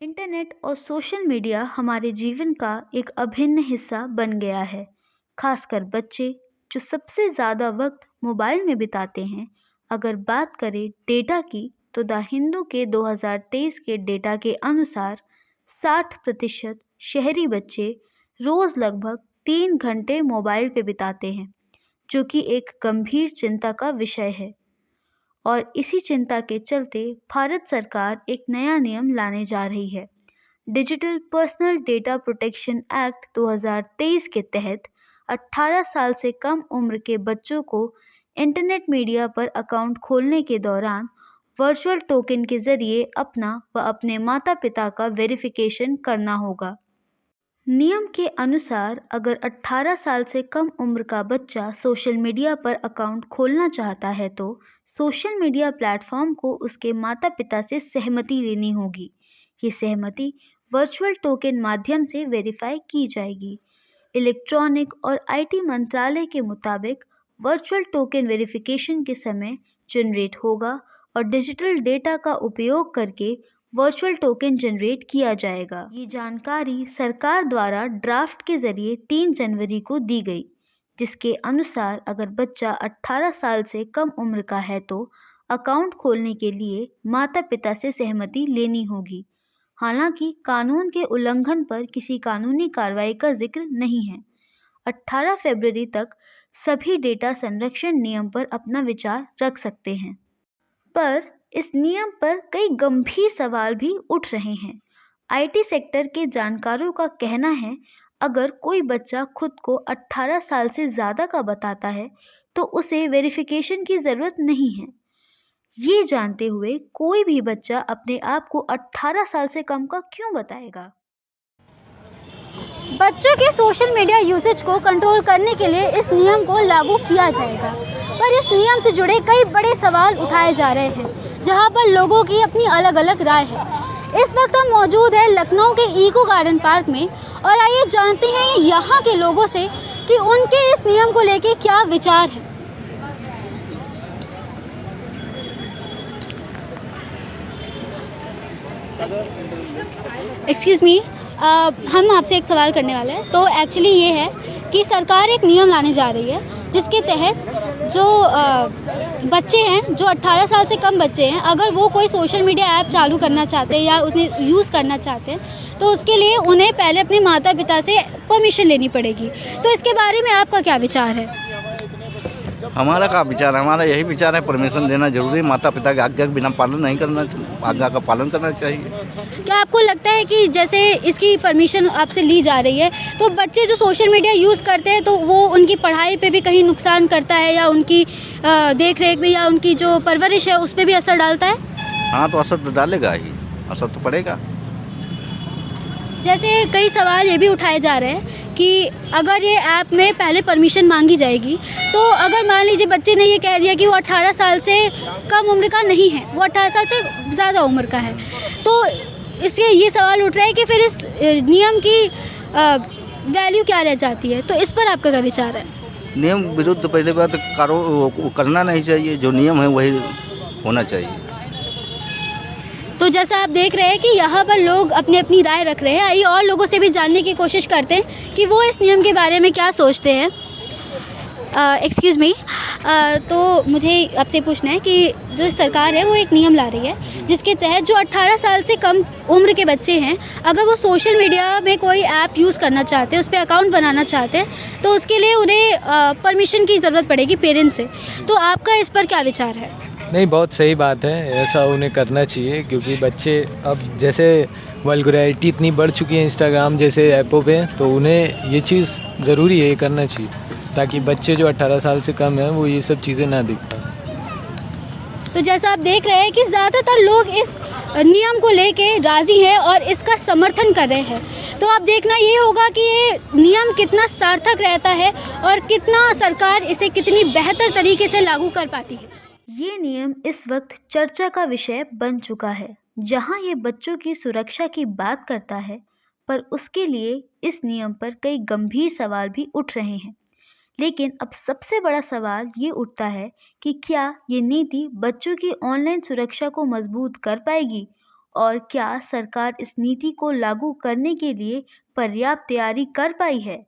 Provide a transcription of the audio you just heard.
Internet और social media हमारे जीवन का एक अभिन्न हिस्सा बन गया है। खासकर बच्चे जो सबसे ज़्यादा वक्त मोबाइल में बिताते हैं। अगर बात करें डेटा की तो द हिंदू के 2023 के डेटा के अनुसार 60% शहरी बच्चे रोज़ लगभग 3 घंटे मोबाइल पे बिताते हैं, जो कि एक गंभीर चिंता का विषय है। और इसी चिंता के चलते भारत सरकार एक नया नियम लाने जा रही है। Digital personal data protection act 2023 के तहत 18 साल से कम उम्र के बच्चों को इंटरनेट मीडिया पर अकाउंट खोलने के दौरान वर्चुअल टोकन के जरिए अपना व अपने माता पिता का वेरिफिकेशन करना होगा। नियम के अनुसार अगर 18 साल से कम उम्र का बच्चा सोशल मीडिया पर अकाउंट खोलना चाहता है तो सोशल मीडिया प्लेटफॉर्म को उसके माता पिता से सहमति लेनी होगी। ये सहमति वर्चुअल टोकन माध्यम से वेरीफाई की जाएगी। इलेक्ट्रॉनिक और आईटी मंत्रालय के मुताबिक वर्चुअल टोकन वेरिफिकेशन के समय जनरेट होगा और डिजिटल डेटा का उपयोग करके वर्चुअल टोकन जनरेट किया जाएगा। ये जानकारी सरकार द्वारा ड्राफ्ट के जरिए 3 जनवरी को दी गई, जिसके अनुसार अगर बच्चा 18 साल से कम उम्र का है तो अकाउंट खोलने के लिए माता पिता से सहमति लेनी होगी। हालांकि कानून के उल्लंघन पर किसी कानूनी कार्रवाई का जिक्र नहीं है। 18 फरवरी तक सभी डेटा संरक्षण नियम पर अपना विचार रख सकते हैं, पर इस नियम पर कई गंभीर सवाल भी उठ रहे हैं। आईटी सेक्टर के जानकारों का कहना है, अगर कोई बच्चा खुद को 18 साल से ज़्यादा का बताता है तो उसे वेरिफिकेशन की ज़रूरत नहीं है। ये जानते हुए कोई भी बच्चा अपने आप को 18 साल से कम का क्यों बताएगा? बच्चों के सोशल मीडिया यूसेज को कंट्रोल करने के लिए इस नियम को लागू किया जाएगा, पर इस नियम से जुड़े कई बड़े सवाल उठाए जा रहे हैं, जहां पर लोगों की अपनी अलग अलग राय है। इस वक्त हम मौजूद हैं लखनऊ के इको गार्डन पार्क में और आइए जानते हैं यहाँ के लोगों से कि उनके इस नियम को लेके क्या विचार है। एक्सक्यूज़ मी, हम आपसे एक सवाल करने वाले हैं। तो एक्चुअली ये है कि सरकार एक नियम लाने जा रही है जिसके तहत जो बच्चे हैं, जो 18 साल से कम बच्चे हैं, अगर वो कोई सोशल मीडिया ऐप चालू करना चाहते हैं या उसने यूज़ करना चाहते हैं तो उसके लिए उन्हें पहले अपने माता पिता से परमिशन लेनी पड़ेगी। तो इसके बारे में आपका क्या विचार है? हमारा क्या विचार है? हमारा यही विचार है, परमिशन देना जरूरी है। माता पिता की आज्ञा के बिना पालन नहीं करना, आज्ञा का पालन करना चाहिए। क्या आपको लगता है कि जैसे इसकी परमिशन आपसे ली जा रही है तो बच्चे जो सोशल मीडिया यूज़ करते हैं तो वो उनकी पढ़ाई पे भी कहीं नुकसान करता है या उनकी देख रेख में या उनकी जो परवरिश है उस पर भी असर डालता है? हाँ, तो असर तो डालेगा ही, असर तो पड़ेगा। जैसे कई सवाल ये भी उठाए जा रहे हैं कि अगर ये ऐप में पहले परमिशन मांगी जाएगी तो अगर मान लीजिए बच्चे ने ये कह दिया कि वो 18 साल से कम उम्र का नहीं है, वो 18 साल से ज़्यादा उम्र का है, तो इससे ये सवाल उठ रहा है कि फिर इस नियम की वैल्यू क्या रह जाती है। तो इस पर आपका क्या विचार है? नियम विरुद्ध पहले बात करना नहीं चाहिए, जो नियम है वही होना चाहिए। तो जैसा आप देख रहे हैं कि यहाँ पर लोग अपनी अपनी राय रख रहे हैं। आइए और लोगों से भी जानने की कोशिश करते हैं कि वो इस नियम के बारे में क्या सोचते हैं। एक्सक्यूज़ मी, तो मुझे आपसे पूछना है कि जो सरकार है वो एक नियम ला रही है जिसके तहत जो 18 साल से कम उम्र के बच्चे हैं, अगर वो सोशल मीडिया में कोई ऐप यूज़ करना चाहते हैं, उस पर अकाउंट बनाना चाहते हैं, तो उसके लिए उन्हें परमिशन की ज़रूरत पड़ेगी पेरेंट्स से। तो आपका इस पर क्या विचार है? नहीं, बहुत सही बात है, ऐसा उन्हें करना चाहिए क्योंकि बच्चे अब जैसे वल्गैरिटी इतनी बढ़ चुकी है इंस्टाग्राम जैसे ऐपों पे, तो उन्हें ये चीज़ ज़रूरी है, ये करना चाहिए ताकि बच्चे जो 18 साल से कम हैं वो ये सब चीज़ें ना दिख पाएँ। तो जैसा आप देख रहे हैं कि ज़्यादातर लोग इस नियम को लेके राज़ी हैं और इसका समर्थन कर रहे हैं। तो अब देखना ये होगा कि ये नियम कितना सार्थक रहता है और कितना सरकार इसे कितनी बेहतर तरीके से लागू कर पाती है। ये नियम इस वक्त चर्चा का विषय बन चुका है, जहां ये बच्चों की सुरक्षा की बात करता है, पर उसके लिए इस नियम पर कई गंभीर सवाल भी उठ रहे हैं। लेकिन अब सबसे बड़ा सवाल ये उठता है कि क्या ये नीति बच्चों की ऑनलाइन सुरक्षा को मजबूत कर पाएगी और क्या सरकार इस नीति को लागू करने के लिए पर्याप्त तैयारी कर पाई है?